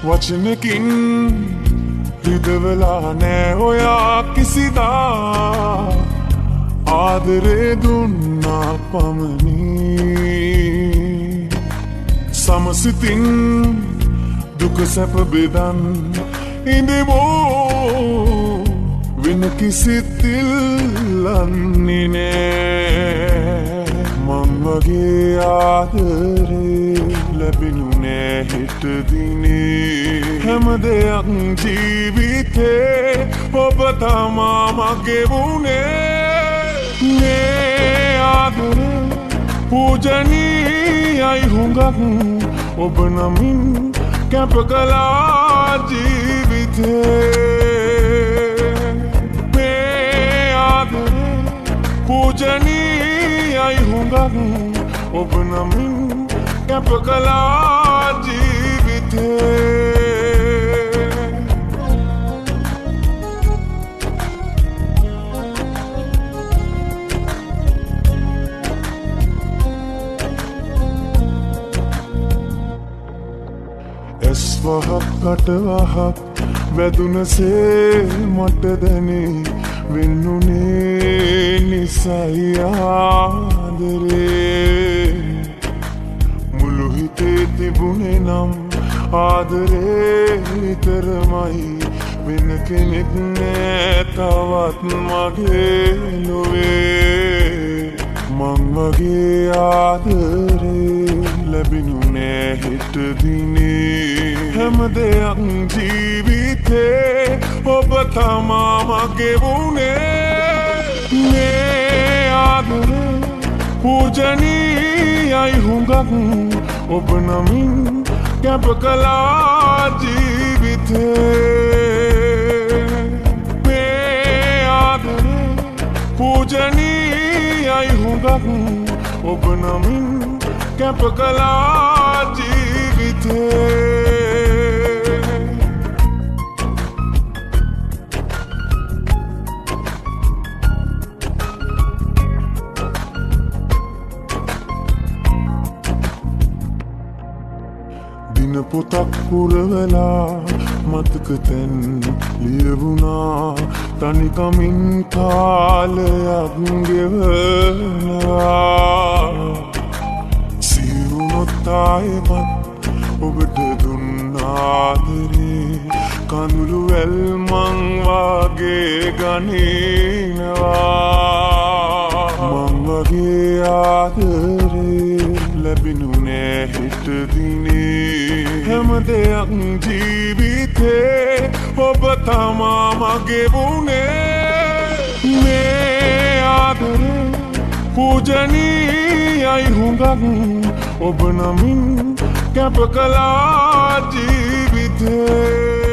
වචනකින් රිදවලා නෑ ඔයා කිසිදා ආදරේ දුන්නා පමණි සමසිතින් දුක සැප බෙදන් ඉඳිමෝ වෙන කිසිත් ඉල්ලන්නේ නෑ මං වගේ ආදරේ ලැබෙනු නෑ හිට දිනේ හැම දෙයක් ජීවිතේ ඔබ තමා මගේ වුණේ මේ ආදරේ පූජනීයයි හුඟක් ඔබ නමින් කැප කළා ජීවිතේ මේ ආදරේ පූජනීයයි හුඟක් ඔබ නමින් කැප කළා ජීවිතේ ඇස්වහක් කටවහක් වැදුනසේ මට දැනේ වෙන්නුනේ නිසයි ආදරේ මුළු හිතේ තිබුණේ නම් ආදරේ විතරමයි වෙන කෙනෙක් නෑ තවත් මගේ ලොවේ මං වගේ ආදරේ ලැබෙනු නෑ හිට දිනේ හැම දෙයක් ජීවිතේ ඔබ තමා මගේ වුණේ මේ ආදරේ පූජනීයයි හුඟක් ඔබ නමින් කැප කළා ජීවිතේ මේ ආදරේ පූජනීයයි හුඟක් ඔබ නමින් කැප කළා ජීවිතේ දින පොතක් පුරවලා මතක තැන් ලියවුණා තනිකමින් කාලයක් ගෙවනවා සිරුනොත්තායමත් ඔබට දුන්නාදරේ කඳුළු වැල් මං වගේ ගනිනවා මං වගේ ආදරේ ලැබෙනු නෑ හිට දිනේ හැම දෙයක් ජීවිතේ ඔබ තමා මගේ වුණේ මේ ආදරේ පූජනීයයි හුඟක් ඔබ නමින් කැප කළා ජීවිතේ